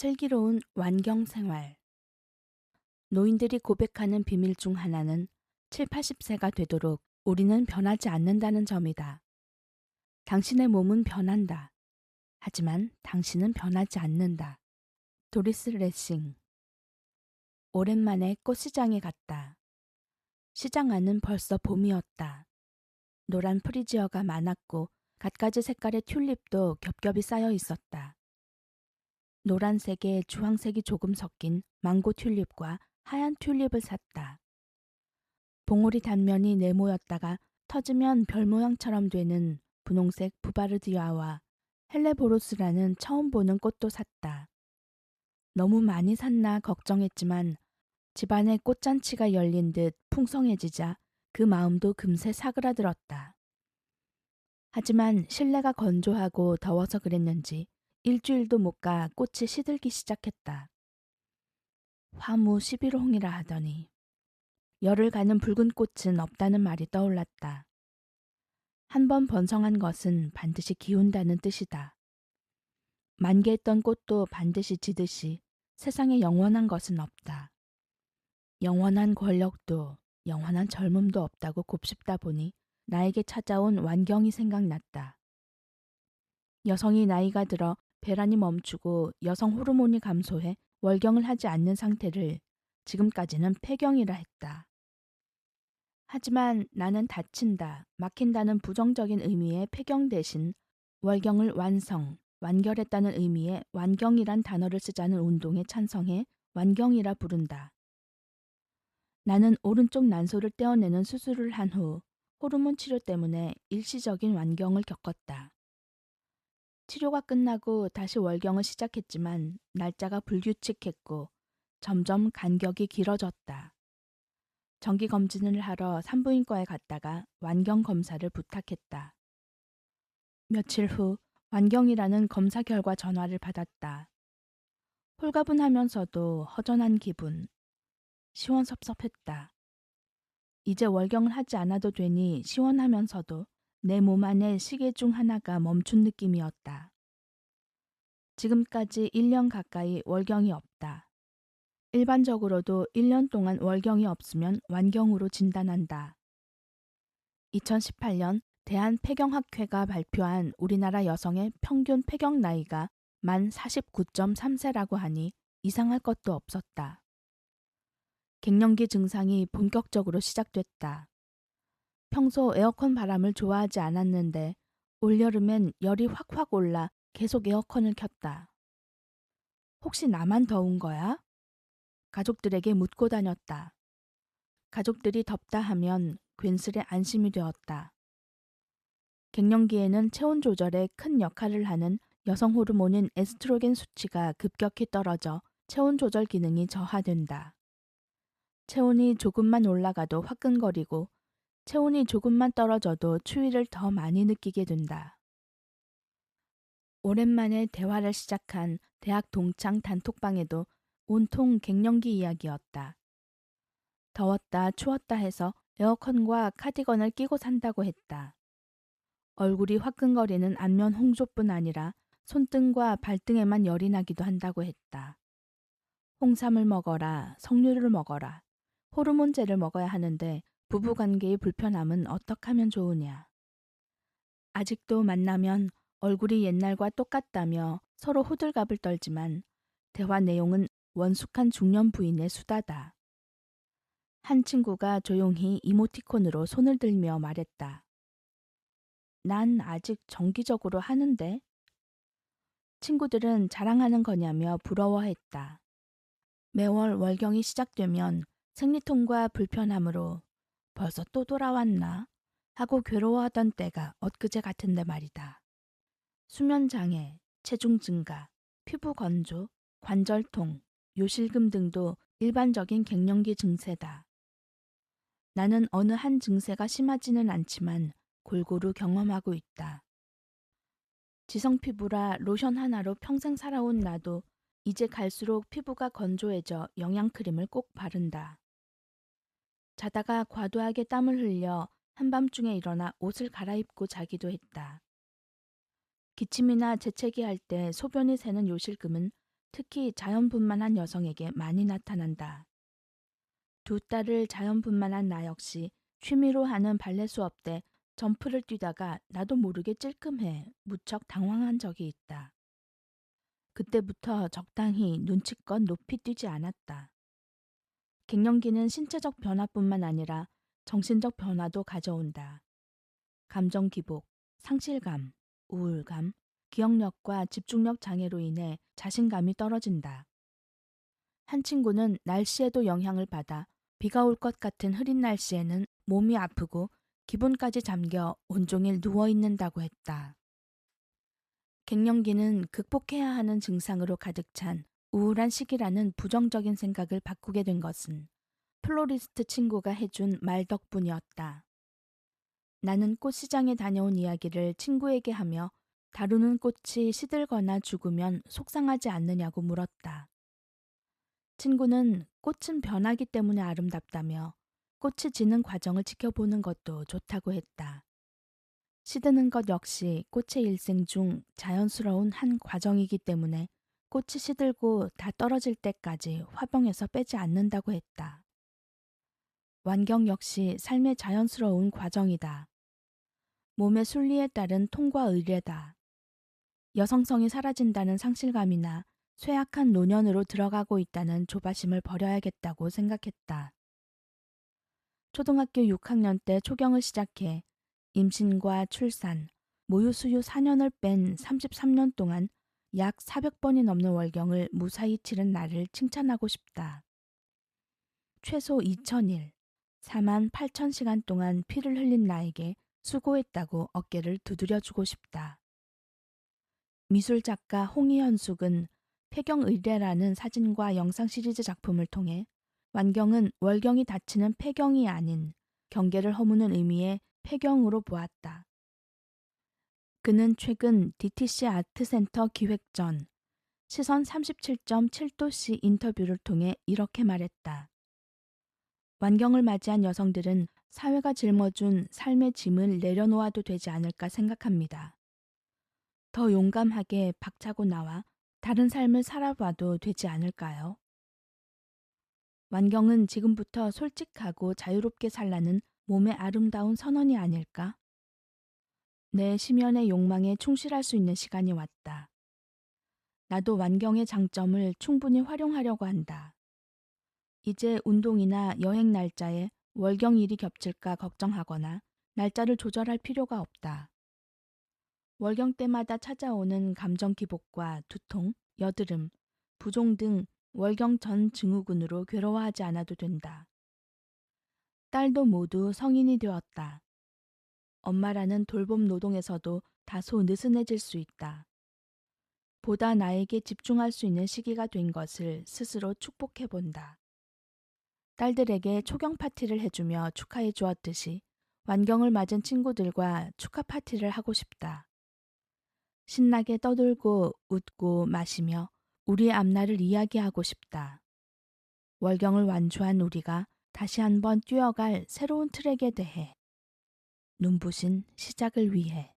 슬기로운 완경 생활. 노인들이 고백하는 비밀 중 하나는 7, 80세가 되도록 우리는 변하지 않는다는 점이다. 당신의 몸은 변한다. 하지만 당신은 변하지 않는다. 도리스 레싱. 오랜만에 꽃시장에 갔다. 시장 안은 벌써 봄이었다. 노란 프리지어가 많았고 갖가지 색깔의 튤립도 겹겹이 쌓여 있었다. 노란색에 주황색이 조금 섞인 망고 튤립과 하얀 튤립을 샀다. 봉오리 단면이 네모였다가 터지면 별 모양처럼 되는 분홍색 부바르디아와 헬레보로스라는 처음 보는 꽃도 샀다. 너무 많이 샀나 걱정했지만 집안에 꽃잔치가 열린 듯 풍성해지자 그 마음도 금세 사그라들었다. 하지만 실내가 건조하고 더워서 그랬는지 일주일도 못 가 꽃이 시들기 시작했다. 화무 11홍이라 하더니 열을 가는 붉은 꽃은 없다는 말이 떠올랐다. 한 번 번성한 것은 반드시 기운다는 뜻이다. 만개했던 꽃도 반드시 지듯이 세상에 영원한 것은 없다. 영원한 권력도 영원한 젊음도 없다고 곱씹다 보니 나에게 찾아온 완경이 생각났다. 여성이 나이가 들어 배란이 멈추고 여성 호르몬이 감소해 월경을 하지 않는 상태를 지금까지는 폐경이라 했다. 하지만 나는 다친다, 막힌다는 부정적인 의미의 폐경 대신 월경을 완결했다는 의미의 완경이란 단어를 쓰자는 운동에 찬성해 완경이라 부른다. 나는 오른쪽 난소를 떼어내는 수술을 한 후 호르몬 치료 때문에 일시적인 완경을 겪었다. 치료가 끝나고 다시 월경을 시작했지만 날짜가 불규칙했고 점점 간격이 길어졌다. 정기검진을 하러 산부인과에 갔다가 완경 검사를 부탁했다. 며칠 후 완경이라는 검사 결과 전화를 받았다. 홀가분하면서도 허전한 기분, 시원섭섭했다. 이제 월경을 하지 않아도 되니 시원하면서도 내 몸 안의 시계 중 하나가 멈춘 느낌이었다. 지금까지 1년 가까이 월경이 없다. 일반적으로도 1년 동안 월경이 없으면 완경으로 진단한다. 2018년 대한폐경학회가 발표한 우리나라 여성의 평균 폐경 나이가 만 49.3세라고 하니 이상할 것도 없었다. 갱년기 증상이 본격적으로 시작됐다. 평소 에어컨 바람을 좋아하지 않았는데 올여름엔 열이 확확 올라 계속 에어컨을 켰다. 혹시 나만 더운 거야? 가족들에게 묻고 다녔다. 가족들이 덥다 하면 괜스레 안심이 되었다. 갱년기에는 체온 조절에 큰 역할을 하는 여성 호르몬인 에스트로겐 수치가 급격히 떨어져 체온 조절 기능이 저하된다. 체온이 조금만 올라가도 화끈거리고 체온이 조금만 떨어져도 추위를 더 많이 느끼게 된다. 오랜만에 대화를 시작한 대학 동창 단톡방에도 온통 갱년기 이야기였다. 더웠다 추웠다 해서 에어컨과 카디건을 끼고 산다고 했다. 얼굴이 화끈거리는 안면 홍조뿐 아니라 손등과 발등에만 열이 나기도 한다고 했다. 홍삼을 먹어라, 석류를 먹어라, 호르몬제를 먹어야 하는데 부부관계의 불편함은 어떻게 하면 좋으냐. 아직도 만나면 얼굴이 옛날과 똑같다며 서로 호들갑을 떨지만 대화 내용은 원숙한 중년 부인의 수다다. 한 친구가 조용히 이모티콘으로 손을 들며 말했다. 난 아직 정기적으로 하는데. 친구들은 자랑하는 거냐며 부러워했다. 매월 월경이 시작되면 생리통과 불편함으로 벌써 또 돌아왔나 하고 괴로워하던 때가 엊그제 같은데 말이다. 수면장애, 체중 증가, 피부 건조, 관절통, 요실금 등도 일반적인 갱년기 증세다. 나는 어느 한 증세가 심하지는 않지만 골고루 경험하고 있다. 지성 피부라 로션 하나로 평생 살아온 나도 이제 갈수록 피부가 건조해져 영양크림을 꼭 바른다. 자다가 과도하게 땀을 흘려 한밤중에 일어나 옷을 갈아입고 자기도 했다. 기침이나 재채기 할 때 소변이 새는 요실금은 특히 자연분만한 여성에게 많이 나타난다. 두 딸을 자연분만한 나 역시 취미로 하는 발레 수업 때 점프를 뛰다가 나도 모르게 찔끔해 무척 당황한 적이 있다. 그때부터 적당히 눈치껏 높이 뛰지 않았다. 갱년기는 신체적 변화뿐만 아니라 정신적 변화도 가져온다. 감정 기복, 상실감, 우울감, 기억력과 집중력 장애로 인해 자신감이 떨어진다. 한 친구는 날씨에도 영향을 받아 비가 올 것 같은 흐린 날씨에는 몸이 아프고 기분까지 잠겨 온종일 누워 있는다고 했다. 갱년기는 극복해야 하는 증상으로 가득 찬 우울한 시기라는 부정적인 생각을 바꾸게 된 것은 플로리스트 친구가 해준 말 덕분이었다. 나는 꽃시장에 다녀온 이야기를 친구에게 하며 다루는 꽃이 시들거나 죽으면 속상하지 않느냐고 물었다. 친구는 꽃은 변하기 때문에 아름답다며 꽃이 지는 과정을 지켜보는 것도 좋다고 했다. 시드는 것 역시 꽃의 일생 중 자연스러운 한 과정이기 때문에 꽃이 시들고 다 떨어질 때까지 화병에서 빼지 않는다고 했다. 완경 역시 삶의 자연스러운 과정이다. 몸의 순리에 따른 통과 의례다. 여성성이 사라진다는 상실감이나 쇠약한 노년으로 들어가고 있다는 조바심을 버려야겠다고 생각했다. 초등학교 6학년 때 초경을 시작해 임신과 출산, 모유 수유 4년을 뺀 33년 동안 약 400번이 넘는 월경을 무사히 치른 나를 칭찬하고 싶다. 최소 2000일, 4만 8천 시간 동안 피를 흘린 나에게 수고했다고 어깨를 두드려주고 싶다. 미술작가 홍희현숙은 폐경의례라는 사진과 영상 시리즈 작품을 통해 완경은 월경이 닫히는 폐경이 아닌 경계를 허무는 의미의 폐경으로 보았다. 그는 최근 DTC 아트센터 기획 전 시선 37.7도씨 인터뷰를 통해 이렇게 말했다. 완경을 맞이한 여성들은 사회가 짊어준 삶의 짐을 내려놓아도 되지 않을까 생각합니다. 더 용감하게 박차고 나와 다른 삶을 살아봐도 되지 않을까요? 완경은 지금부터 솔직하고 자유롭게 살라는 몸의 아름다운 선언이 아닐까? 내 심연의 욕망에 충실할 수 있는 시간이 왔다. 나도 완경의 장점을 충분히 활용하려고 한다. 이제 운동이나 여행 날짜에 월경일이 겹칠까 걱정하거나 날짜를 조절할 필요가 없다. 월경 때마다 찾아오는 감정 기복과 두통, 여드름, 부종 등 월경 전 증후군으로 괴로워하지 않아도 된다. 딸도 모두 성인이 되었다. 엄마라는 돌봄 노동에서도 다소 느슨해질 수 있다. 보다 나에게 집중할 수 있는 시기가 된 것을 스스로 축복해 본다. 딸들에게 초경 파티를 해주며 축하해 주었듯이 완경을 맞은 친구들과 축하 파티를 하고 싶다. 신나게 떠들고 웃고 마시며 우리의 앞날을 이야기하고 싶다. 월경을 완주한 우리가 다시 한번 뛰어갈 새로운 트랙에 대해 눈부신 시작을 위해